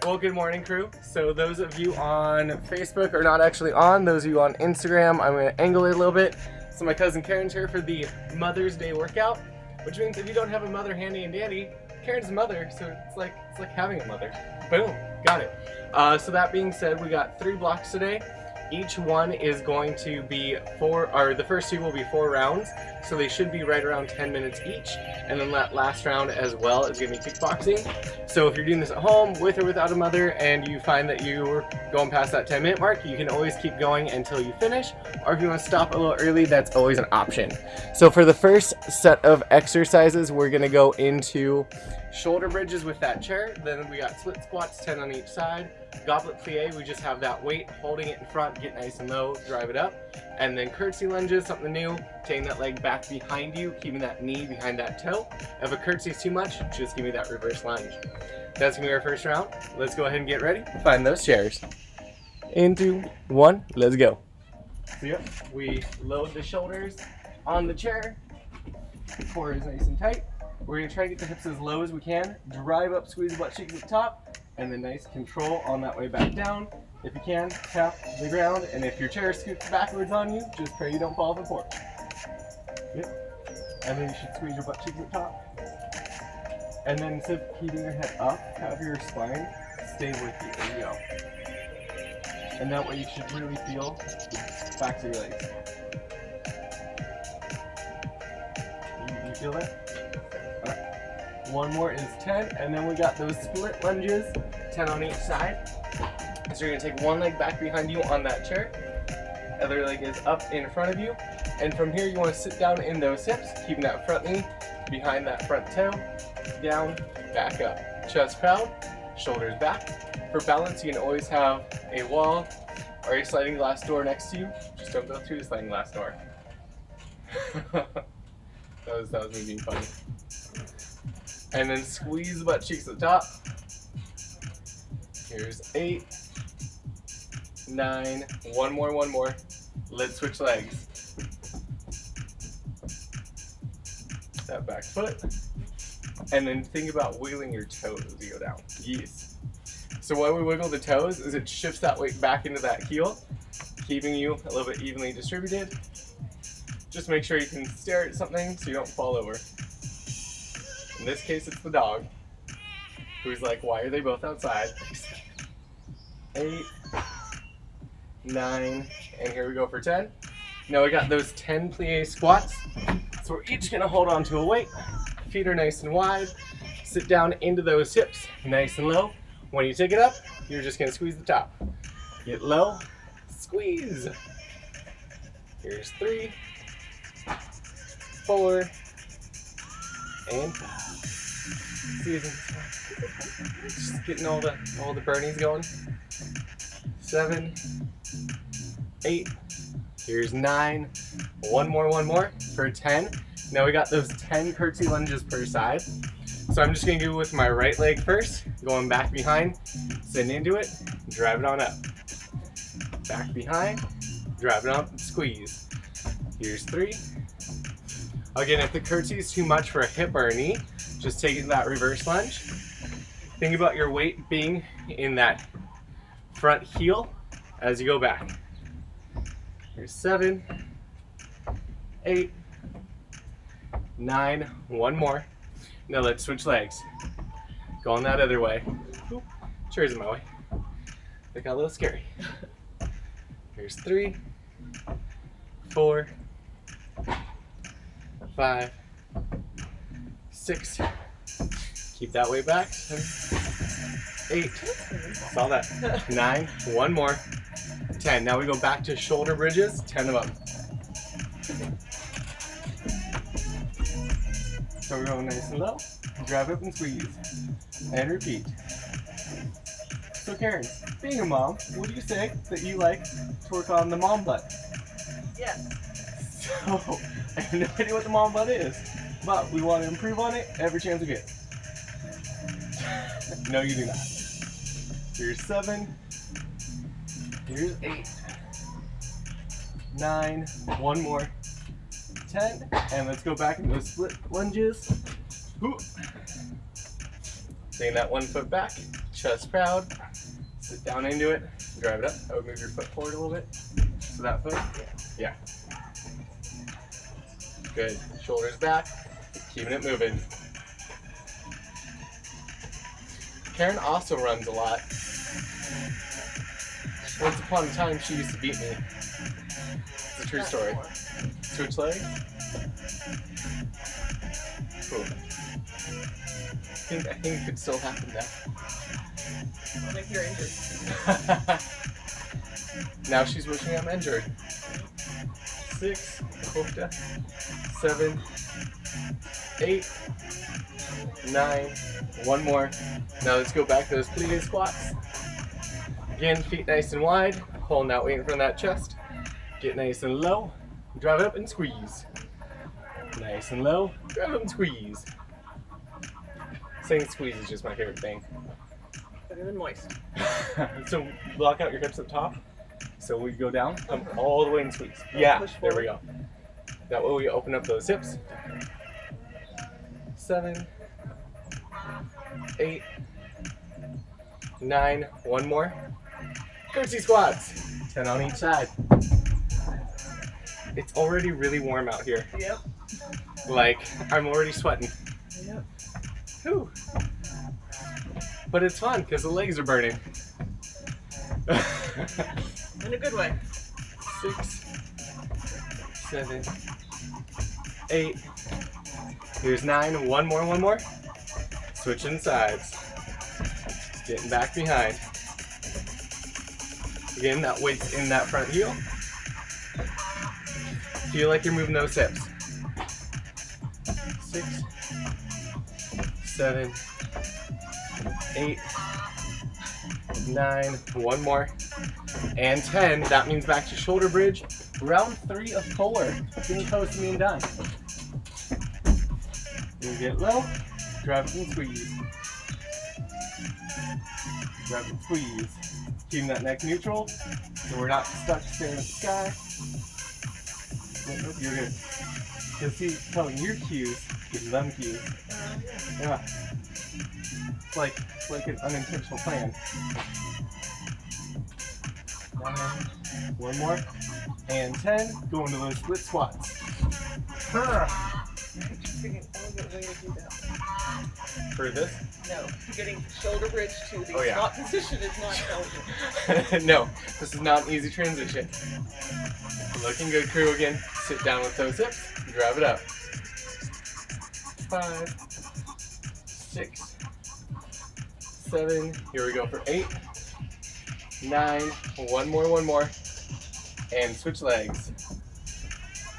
Well, good morning, crew. So those of you on Facebook are not actually on. Those of you on Instagram, I'm going to angle it a little bit. So my cousin Karen's here for the Mother's Day workout, which means if you don't have a mother handy and dandy, Karen's a mother, so it's like having a mother. Boom, got it. So that being said, we got 3 blocks today. Each one is going to be the first 2 will be 4 rounds, so they should be right around 10 minutes each. And then that last round as well is going to be kickboxing. So if you're doing this at home with or without a mother and you find that you're going past that 10-minute mark, you can always keep going until you finish. Or if you want to stop a little early, that's always an option. So for the first set of exercises, we're going to go into shoulder bridges with that chair. Then we got split squats, 10 on each side. Goblet plie, we just have that weight, holding it in front, get nice and low, drive it up. And then curtsy lunges, something new, taking that leg back behind you, keeping that knee behind that toe. If a curtsy is too much, just give me that reverse lunge. That's gonna be our first round. Let's go ahead and get ready. Find those chairs. Into 1, let's go. So yep, we load the shoulders on the chair. Core is nice and tight. We're gonna try to get the hips as low as we can. Drive up, squeeze the butt cheeks at the top, and then nice control on that way back down. If you can, tap the ground, and if your chair scoots backwards on you, just pray you don't fall off the porch. Yep. And then you should squeeze your butt cheeks at the top. And then instead of keeping your head up, have your spine stay with you. There you go. And that way you should really feel the backs of your legs. You feel that? Alright. One more is 10, and then we got those split lunges, 10 on each side. So you're going to take one leg back behind you on that chair, other leg is up in front of you, and from here you want to sit down in those hips, keeping that front knee behind that front toe, down, back up. Chest proud, shoulders back. For balance, you can always have a wall or a sliding glass door next to you. Just don't go through the sliding glass door. that was me being funny. And then squeeze the butt cheeks at the top. Here's 8, 9, one more. Let's switch legs. That back foot. And then think about wiggling your toes as you go down. Yes. So why we wiggle the toes is it shifts that weight back into that heel, keeping you a little bit evenly distributed. Just make sure you can stare at something so you don't fall over. In this case, it's the dog, who's like, why are they both outside? 8, 9, and here we go for 10. Now we got those 10 plie squats. So we're each gonna hold on to a weight. Feet are nice and wide. Sit down into those hips, nice and low. When you take it up, you're just gonna squeeze the top. Get low, squeeze. Here's 3, 4, and 5. Just getting all the burnies going. 7, 8. Here's 9. One more for 10. Now we got those 10 curtsy lunges per side. So I'm just gonna go with my right leg first, going back behind, sitting into it, drive it on up. Back behind, drive it up, squeeze. Here's 3. Again, if the curtsy is too much for a hip or a knee, just take that reverse lunge. Think about your weight being in that front heel as you go back. Here's 7, 8, 9, one more. Now let's switch legs. Going that other way. Oop, chair's in my way. They got a little scary. Here's 3, 4, 5, 6. Keep that weight back. 8. Saw that. 9. One more. 10. Now we go back to shoulder bridges. 10 of them. So we're going nice and low. Drive up and squeeze. And repeat. So Karen, being a mom, would you say that you like to work on the mom butt? Yes. So, I have no idea what the mom butt is, but we want to improve on it every chance we get. No, you do not. Here's 7. Here's 8. 9. One more. 10. And let's go back into those split lunges. Taking that one foot back, chest proud. Sit down into it, drive it up. I would move your foot forward a little bit. So that foot, yeah. Good. Shoulders back, keeping it moving. Karen also runs a lot. Once upon a time, she used to beat me. It's a true story. Switch legs. Cool. I think it could still happen now. I'll make you're injured. Now she's wishing I'm injured. 6, 7, 8, 9. One more. Now let's go back to those plie squats. Again, feet nice and wide, holding that weight in front of that chest. Get nice and low, drive it up and squeeze. Nice and low, drive it up and squeeze. Saying squeeze is just my favorite thing. Better than moist. So block out your hips at the top. So we go down, come all the way and squeeze. Yeah, there we go. That way we open up those hips. 7, 8, 9, one more. Curtsy squats, 10 on each side. It's already really warm out here. Yep. Like, I'm already sweating. Yep. Whew. But it's fun because the legs are burning. In a good way. 6, 7, 8. Here's 9. One more. Switching sides. Getting back behind. Again, that weight's in that front heel. Feel like you're moving those hips. 6, 7, 8, 9. One more. And 10. That means back to shoulder bridge. Round 3 of 4. Getting close to being done. You get low. Grab it and squeeze. Grab and squeeze. Keeping that neck neutral so we're not stuck staring at the sky. You're good. Because see, telling your cues gives them cues. Yeah. It's like an unintentional plan. 9, one more, and 10. Go into those split squats. For this? No, getting shoulder bridge to the squat position is not challenging. No, this is not an easy transition. Looking good, crew. Again, sit down with those hips, drive it up. 5, 6, 7. Here we go for 8, 9. One more, and switch legs.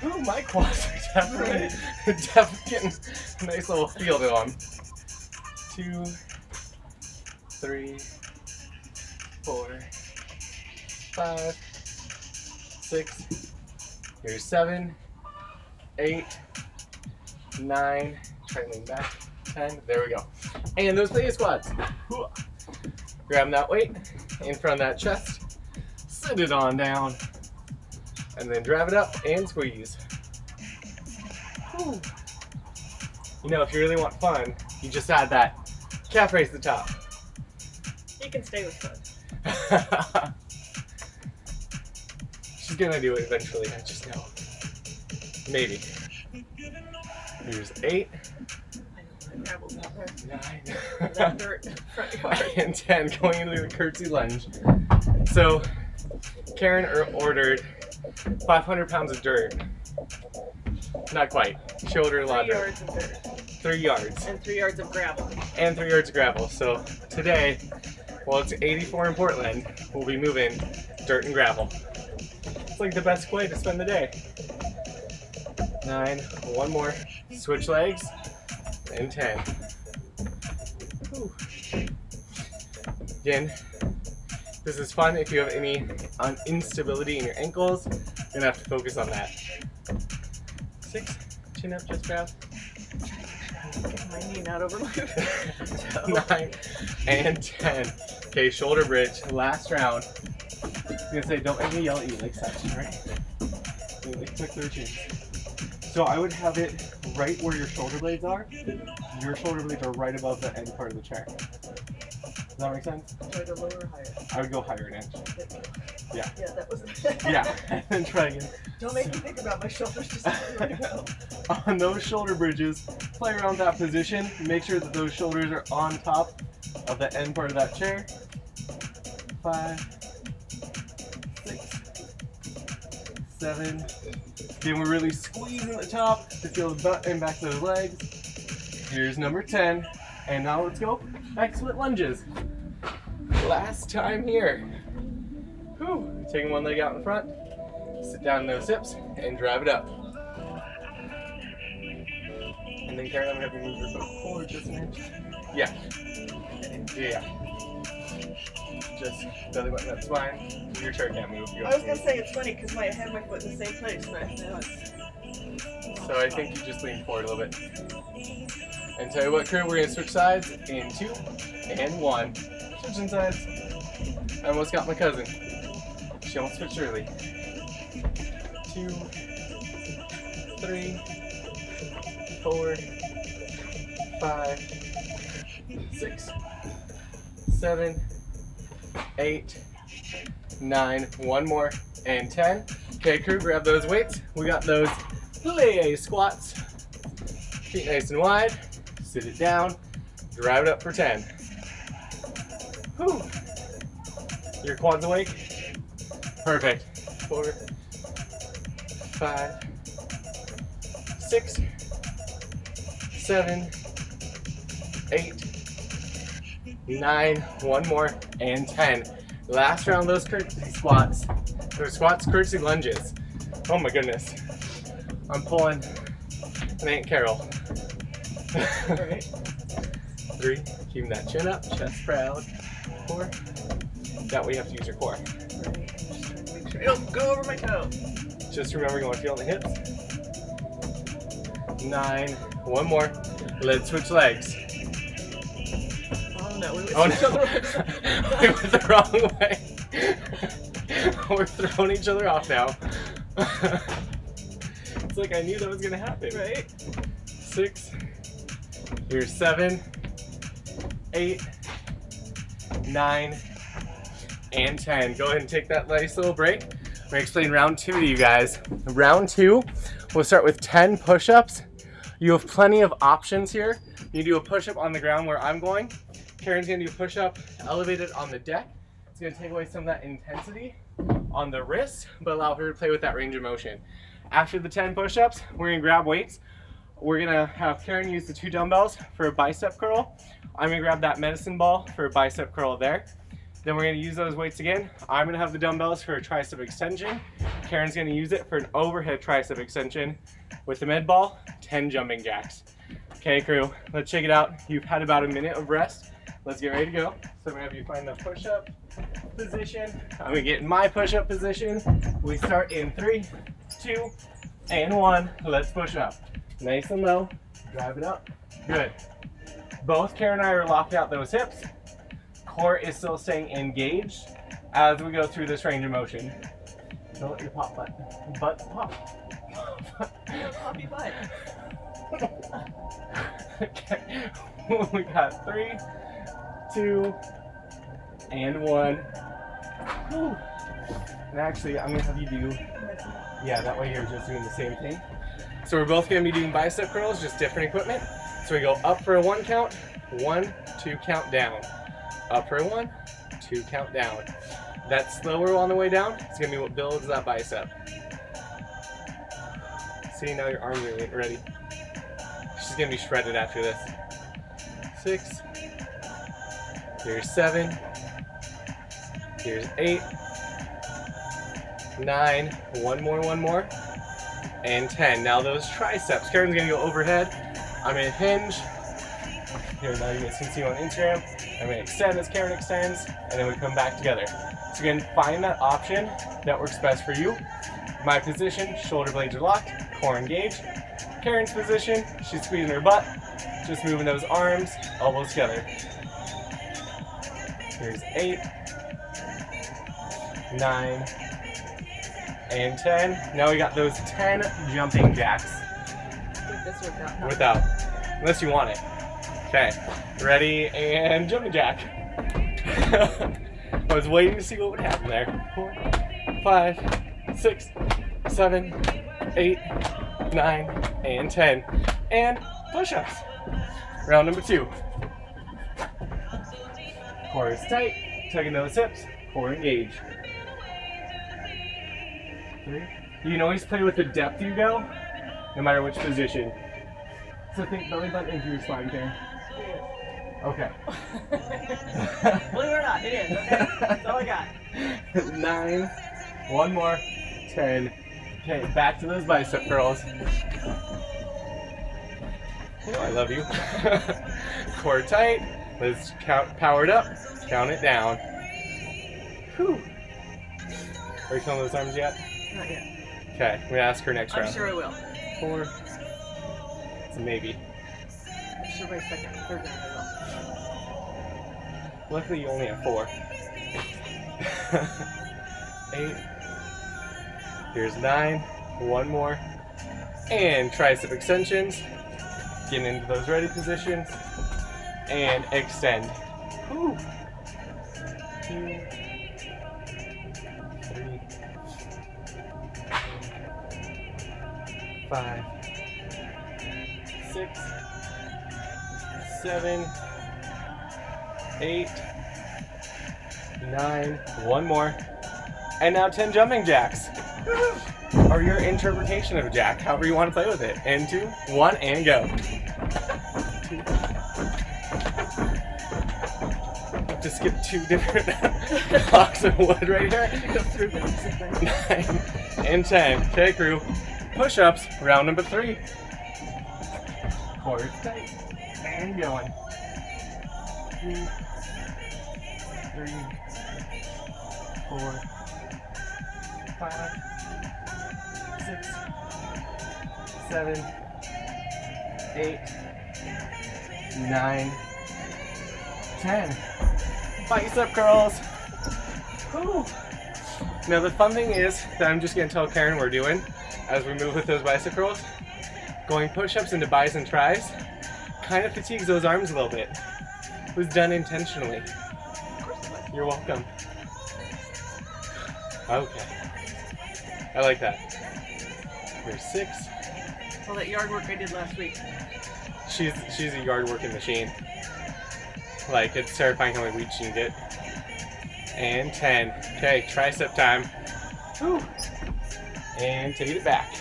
Ooh, my quads are definitely getting a nice little feel to them. 2, 3, 4, 5, 6. Here's 7, 8, 9. Try to lean back. 10. There we go. And those plie squats. Grab that weight in front of that chest. Sit it on down. And then drive it up and squeeze. Whew. You know, if you really want fun, you just add that calf raise at the top. You can stay with fun. She's gonna do it eventually, I just know. Maybe. Here's 8. Gravel's out there. 9. That dirt front yard. And 10, going into the curtsy lunge. So, Karen ordered 500 pounds of dirt. Not quite. Showed her a lot of 3 dirt. yards of dirt. 3 yards. And 3 yards of gravel. And 3 yards of gravel. So today, while it's 84 in Portland, we'll be moving dirt and gravel. It's like the best way to spend the day. 9. One more. Switch legs. And 10. Whew. Again, this is fun if you have any instability in your ankles. You're gonna have to focus on that. 6. Chin up, chest grab. Get my knee not over my 9 and 10. Okay, shoulder bridge. Last round. I'm gonna say, don't make me yell at you like such, right? Like click their chins. So I would have it right where your shoulder blades are. Your shoulder blades are right above the end part of the chair. that make sense? Try to lower or higher? I would go higher an inch. Yeah. Yeah, that was Yeah, and then try again. Don't make me think about my shoulders, just where to go. On those shoulder bridges, play around that position. Make sure that those shoulders are on top of the end part of that chair. 5, 6, 7. Then we're really squeezing the top to feel the butt and back of those legs. Here's number 10. And now let's go back split lunges. Last time here. Whew. Taking one leg out in front, sit down in those hips, and drive it up. And then Karen, I'm gonna have you move your foot forward just an inch. Yeah. Yeah. Just belly button that spine. Your chair can't move. I was gonna say it's funny because I had my foot in the same place, but now it's. So I think you just lean forward a little bit. And tell you what, crew, we're gonna switch sides in 2 and 1. Switching sides. I almost got my cousin. She almost switched early. 2, 3, 4, 5, 6, 7, 8, 9. One more, and 10. Okay, crew, grab those weights. We got those plie squats. Feet nice and wide. Sit it down. Drive it up for 10. Whew. Your quads awake? Perfect. 4, 5, 6, 7, 8, 9. One more, and 10. Last round, those curtsy squats. Those squats, curtsy lunges. Oh my goodness. I'm pulling an Aunt Carol. Alright. 3, keeping that chin up, chest proud. 4, that way you have to use your core. Right. Just make sure I don't go over my toe. Just remember you want to feel on the hips. 9, one more. Let's switch legs. Oh no, we Oh went each other. no, we went the wrong way. We're throwing each other off now. It's like I knew that was gonna happen. Right? 6, here's 7, 8, 9, and 10. Go ahead and take that nice little break. I'm gonna explain round 2 to you guys. Round 2, we'll start with 10 push-ups. You have plenty of options here. You do a push-up on the ground where I'm going. Karen's gonna do a push-up elevated on the deck. It's gonna take away some of that intensity on the wrist, but allow her to play with that range of motion. After the 10 push-ups, we're gonna grab weights. We're gonna have Karen use the 2 dumbbells for a bicep curl. I'm gonna grab that medicine ball for a bicep curl there. Then we're gonna use those weights again. I'm gonna have the dumbbells for a tricep extension. Karen's gonna use it for an overhead tricep extension. With the med ball, 10 jumping jacks. Okay, crew, let's check it out. You've had about a minute of rest. Let's get ready to go. So I'm gonna have you find the push-up position. I'm gonna get in my push-up position. We start in 3, 2, and 1. Let's push up. Nice and low. Drive it up. Good. Both Karen and I are locked out those hips. Core is still staying engaged as we go through this range of motion. Don't let your pop butt pop. Poppy butt. Okay. We got 3, 2, and 1. Whew. And actually, I'm gonna have you do, yeah, that way you're just doing the same thing. So we're both gonna be doing bicep curls, just different equipment. So we go up for a 1 count, 1, 2 count down. Up for a 1, 2 count down. That slower on the way down, it's gonna be what builds that bicep. See, now your arms are getting ready. She's gonna be shredded after this. 6, here's 7, here's 8, 9, one more, and 10. Now those triceps, Karen's gonna go overhead. I'm gonna hinge. Here, now you guys can see on Instagram. I'm gonna extend as Karen extends, and then we come back together. So again, find that option that works best for you. My position, shoulder blades are locked, core engaged. Karen's position, she's squeezing her butt, just moving those arms, elbows together. Here's 8, 9, and 10. Now we got those 10 jumping jacks. With this workout, huh? Without, unless you want it. Okay, ready and jumping jack. I was waiting to see what would happen there. 4, 5, 6, 7, 8, 9, and 10. And push-ups. Round number 2. Core is tight, tugging those hips, core engaged. 3. You can always play with the depth you go, no matter which position. So think belly button into your spine, Karen. Okay. Believe it or not, it is. Okay, that's all I got. 9. One more. 10. Okay, back to those bicep curls. Oh, I love you. Core tight. Let's count. Powered up. Count it down. Whew. Are you feeling those arms yet? Not yet. Okay, I'm gonna ask her next round. I'm sure I will. 4. It's a maybe. I'm sure by third round I Luckily, you only have 4. 8. Here's 9. One more. And tricep extensions. Getting into those ready positions. And extend. Whew. 2, 3, 5, 6, 7, 8, 9, one more, and now 10 jumping jacks. Or your interpretation of a jack, however you want to play with it. And 2, 1, and go. 2. To skip 2 different blocks of wood right here. 9 and 10. Okay, crew. Push-ups, round number 3. Core tight and going. 2, 3, 4, 5, 6, 7, 8, 9, 10. Bicep curls. Whew. Now the fun thing is that I'm just gonna tell Karen we're doing as we move with those bicep curls. Going push-ups into bis and tris kind of fatigues those arms a little bit. It was done intentionally. You're welcome. Okay. I like that. Here's 6. All that yard work I did last week. She's a yard working machine. Like, it's terrifying how many weeks she can get. And 10. Okay, tricep time. Whew. And take it back.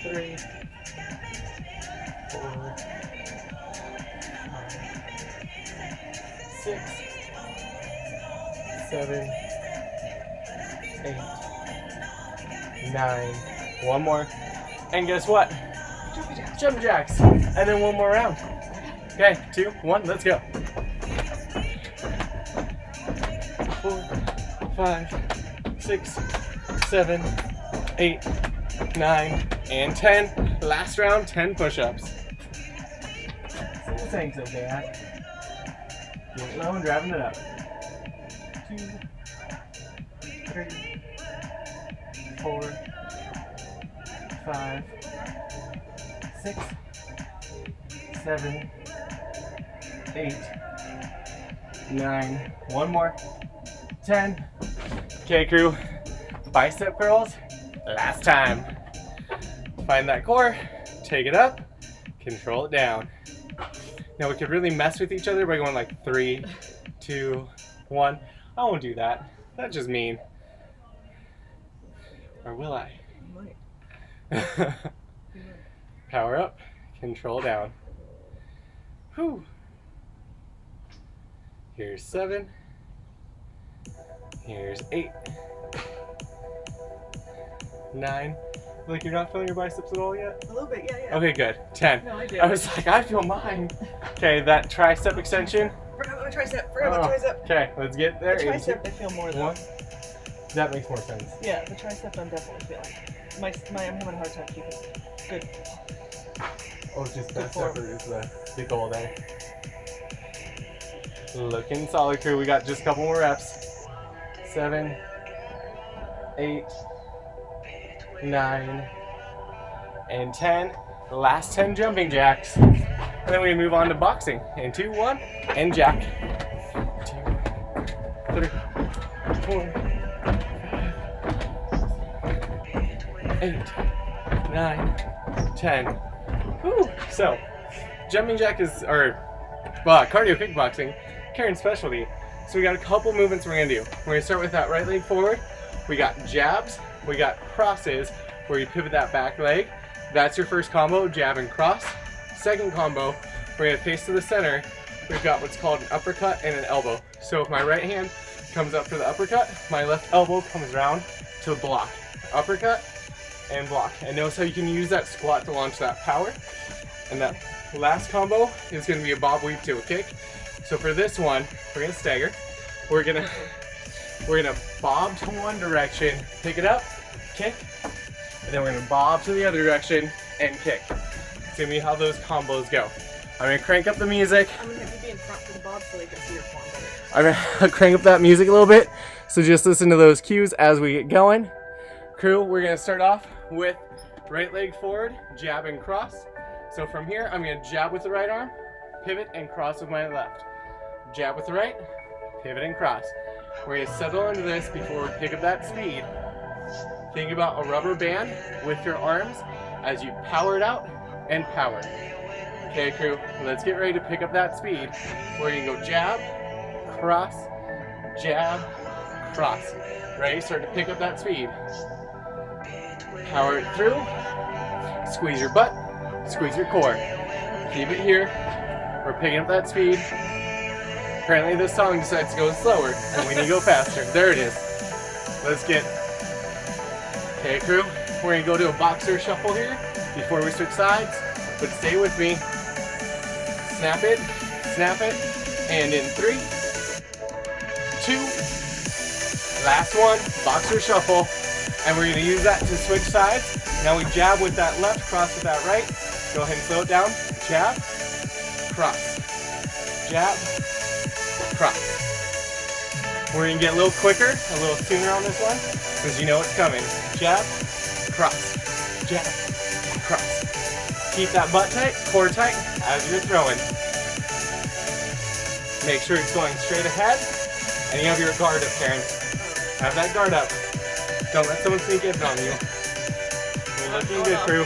3, 4, 5, 6, 7, 8, 9. One more. And guess what? Jump jacks. And then one more round. Okay, 2, 1, let's go. 4, 5, 6, 7, 8, 9, and 10. Last round, 10 push-ups. Single tanks, okay? Getting low and driving it up. 2, 3, 4, 5, 6, 7, 8, 9. One more. 10. Okay, crew. Bicep curls. Last time. Find that core. Take it up. Control it down. Now we could really mess with each other by going like 3, 2, 1. I won't do that. That's just mean. Or will I? You might. Power up. Control down. Whew. Here's 7. Here's 8. 9. Like you're not feeling your biceps at all yet? A little bit, yeah. Okay, good. 10. No, I do. I was like, I feel mine. Okay, that tricep extension. Forgot about my tricep. Forgot about tricep. Okay, let's get there. The tricep, I feel more though. 1. That makes more sense. Yeah, the tricep I'm definitely feeling. I'm having a hard time keeping good. Oh, it's just that separate is the goal there. Looking solid, crew. We got just a couple more reps. 7, 8, 9, and 10. The last 10 jumping jacks. And then we move on to boxing. In 2, 1, and jack. 2, 3, 4, 5, 8, 9, 10. Whew. So, jumping jack is our cardio kickboxing, Karen's specialty. So we got a couple movements we're gonna do. We're gonna start with that right leg forward. We got jabs, we got crosses, where you pivot that back leg. That's your first combo, jab and cross. Second combo, we're gonna face to the center. We've got what's called an uppercut and an elbow. So if my right hand comes up for the uppercut, my left elbow comes around to block. Uppercut and block. And notice how you can use that squat to launch that power. And that last combo is gonna be a bob weave to a kick. So for this one, we're gonna stagger. We're gonna bob to one direction, pick it up, kick, and then we're gonna bob to the other direction and kick. It's gonna be how those combos go. I'm gonna crank up the music. I'm gonna have you be in front for the bob so they can see your form better. I'm gonna crank up that music a little bit. So just listen to those cues as we get going. Crew, we're gonna start off with right leg forward, jab and cross. So from here, I'm gonna jab with the right arm, pivot and cross with my left. Jab with the right, pivot and cross. We're gonna settle into this before we pick up that speed. Think about a rubber band with your arms as you power it out and power. Okay, crew, let's get ready to pick up that speed. We're gonna go jab, cross, jab, cross. Ready? Start to pick up that speed. Power it through. Squeeze your butt, squeeze your core. Keep it here. We're picking up that speed. Apparently this song decides to go slower and we need to go faster. There it is. Let's get. Okay, crew, we're gonna go to a boxer shuffle here before we switch sides, but stay with me. Snap it, and in 3, 2, last one, boxer shuffle, and we're gonna use that to switch sides. Now we jab with that left, cross with that right. Go ahead and slow it down. Jab, cross, jab, cross. We're gonna get a little quicker, a little sooner on this one, because you know it's coming. Jab, cross, jab, cross. Keep that butt tight, core tight as you're throwing. Make sure it's going straight ahead, and you have your guard up, Karen. Have that guard up. Don't let someone sneak in on you. We're looking good, crew.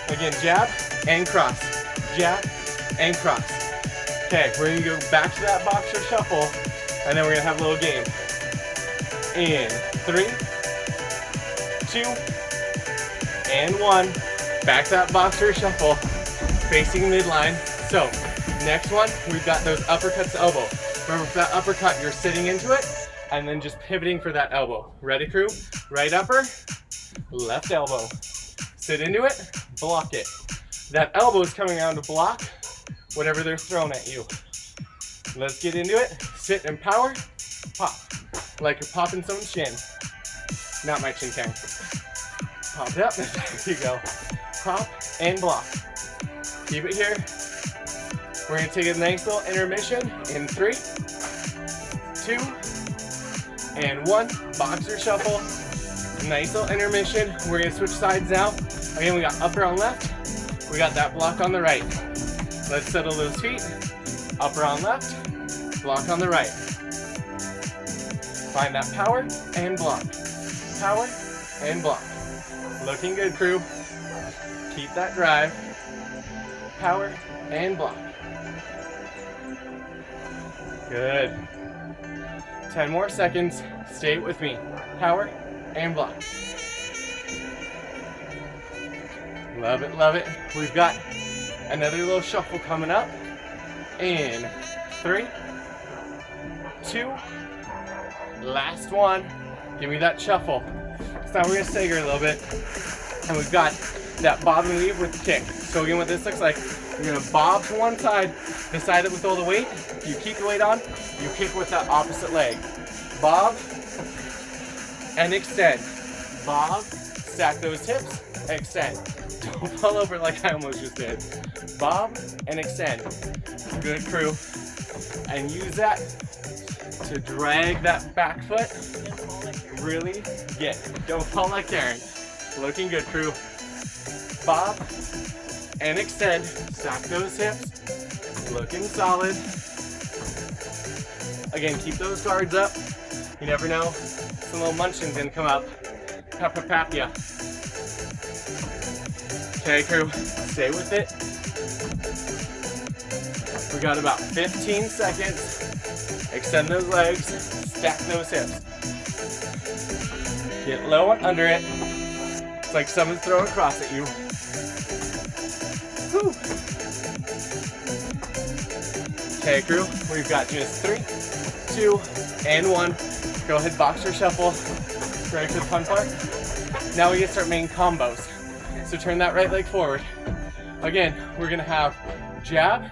Again, jab and cross, jab and cross. Okay, we're gonna go back to that boxer shuffle, and then we're gonna have a little game. In 3, 2, and 1. Back to that boxer shuffle, facing midline. So, next one, we've got those uppercuts to elbow. Remember, for that uppercut, you're sitting into it, and then just pivoting for that elbow. Ready, crew? Right upper, left elbow. Sit into it, block it. That elbow is coming around to block whatever they're throwing at you. Let's get into it. Sit and power, pop. Like you're popping someone's shin. Not my chin, Karen. Pop it up, there you go. Pop and block. Keep it here. We're gonna take a nice little intermission in 3, 2, and 1. Boxer shuffle. Nice little intermission. We're gonna switch sides now. Again, we got upper on left. We got that block on the right. Let's settle those feet. Upper on left, block on the right. Find that power and block. Power and block. Looking good, crew. Keep that drive. Power and block. Good. 10 more seconds. Stay with me. Power and block. Love it, love it. We've got another little shuffle coming up. In 3, 2, last one. Give me that shuffle. So now we're gonna stagger a little bit. And we've got that bob and weave with the kick. So again, what this looks like, you're gonna bob to one side, the side that with all the weight, you keep the weight on, you kick with that opposite leg. Bob and extend. Bob, stack those hips, extend. Don't fall over like I almost just did. Bob and extend. Good, crew. And use that to drag that back foot. Really get. Don't fall like Karen. Looking good, crew. Bob and extend. Stack those hips. Looking solid. Again, keep those guards up. You never know, some little munchkins gonna come up. Pap ya. Okay, crew, stay with it. We got about 15 seconds. Extend those legs, stack those hips. Get low and under it. It's like someone's throwing across at you. Whew. Okay, crew, we've got just 3, 2, and 1. Go ahead, boxer shuffle. Ready for the fun part? Now we get to start making combos. So turn that right leg forward. Again, we're gonna have jab,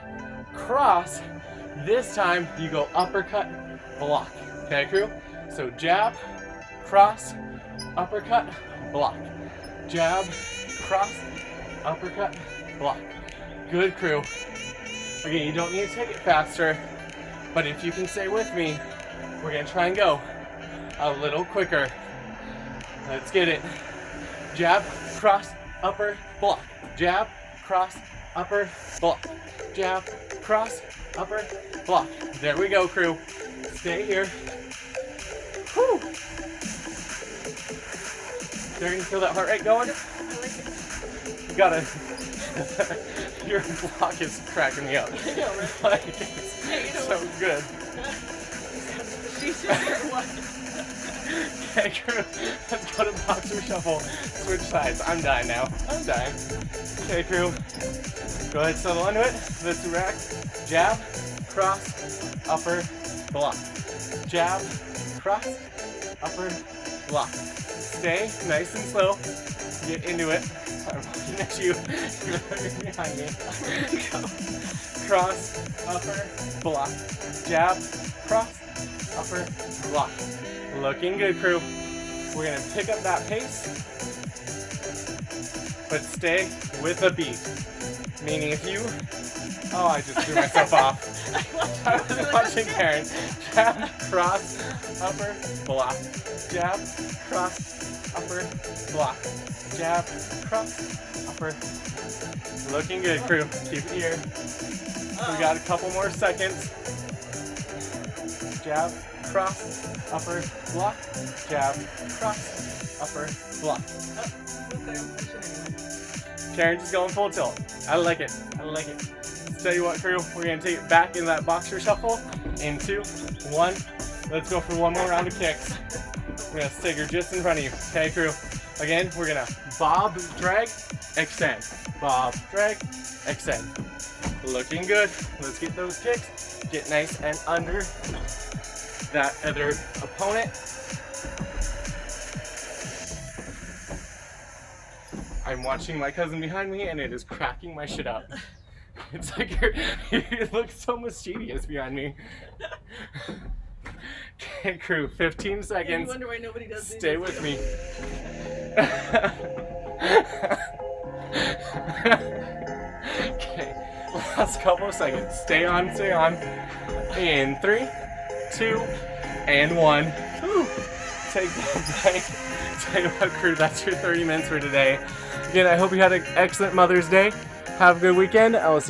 cross. This time you go uppercut, block. Okay, crew? So jab, cross, uppercut, block. Jab, cross, uppercut, block. Good, crew. Again, you don't need to take it faster, but if you can stay with me, we're gonna try and go a little quicker. Let's get it. Jab, cross, upper, block. Jab, cross, upper, block. Jab, cross, upper, block. There we go, crew. Stay here. Whew. There, you feel that heart rate going? You gotta. Your block is cracking me up. I know, right? Like, it's so good. She's just what? Okay, crew, let's go to boxer shuffle. Switch sides. I'm dying now. I'm dying. Okay, crew, go ahead, settle into it. Let's rack. Jab, cross, upper, block. Jab, cross, upper, block. Stay nice and slow. Get into it. I'm looking at you. You're looking behind me. Go. Cross, upper, block. Jab, cross, upper, block. Looking good, crew. We're gonna pick up that pace, but stay with the beat. Meaning if you, oh, I just threw myself off. I was watching Karen. Jab, cross, upper, block. Jab, cross, upper, block. Jab, cross, upper. Looking good, crew. Keep it here. We got a couple more seconds. Jab, cross, upper, block. Jab, cross, upper, block. Karen just going full tilt. I like it. I like it. Tell you what, crew, we're gonna take it back in that boxer shuffle. In 2, 1. Let's go for one more round of kicks. We're gonna stagger just in front of you. Okay, crew. Again, we're gonna bob, drag, extend. Bob, drag, extend. Looking good. Let's get those kicks. Get nice and under that other opponent. I'm watching my cousin behind me and it is cracking my shit up. It's like you look so mischievous behind me. Okay, crew, 15 seconds. You wonder why nobody does these. Stay with me. Okay, last couple of seconds. Stay on, stay on. In 3, 2, and 1. Whew. Take that break. Tell you what, crew, that's your 30 minutes for today. Again, I hope you had an excellent Mother's Day. Have a good weekend. I will see you